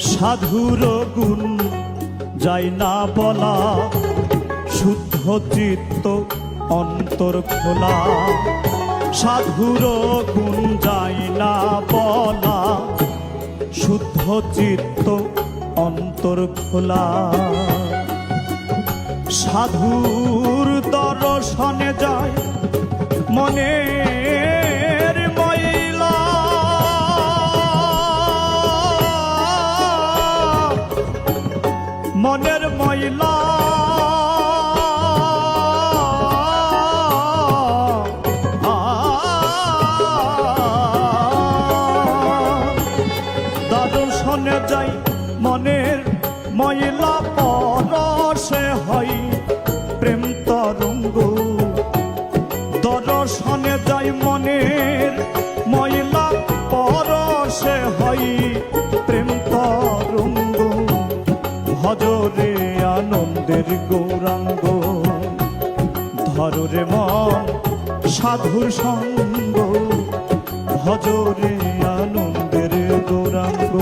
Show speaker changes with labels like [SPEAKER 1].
[SPEAKER 1] সাধুর গুণ যায় না বলা, শুদ্ধ চিত্ত অন্তর খোলা। সাধুর গুণ যায় না বলা, শুদ্ধ চিত্ত অন্তর খোলা। সাধুর দর্শনে যায় মনের ময়লা, মনের ময়লা। দর্শনে যাই মনের ময়লা, পরশে হয় প্রেম তরঙ্গ। দর্শনে যাই মনের ময়লা, পরশে হয় প্রেম তরঙ্গ। ভজরে আনন্দের গৌরাঙ্গ, ধরে মন সাধুর সঙ্গ। ভজরে আনন্দের গৌরাঙ্গ।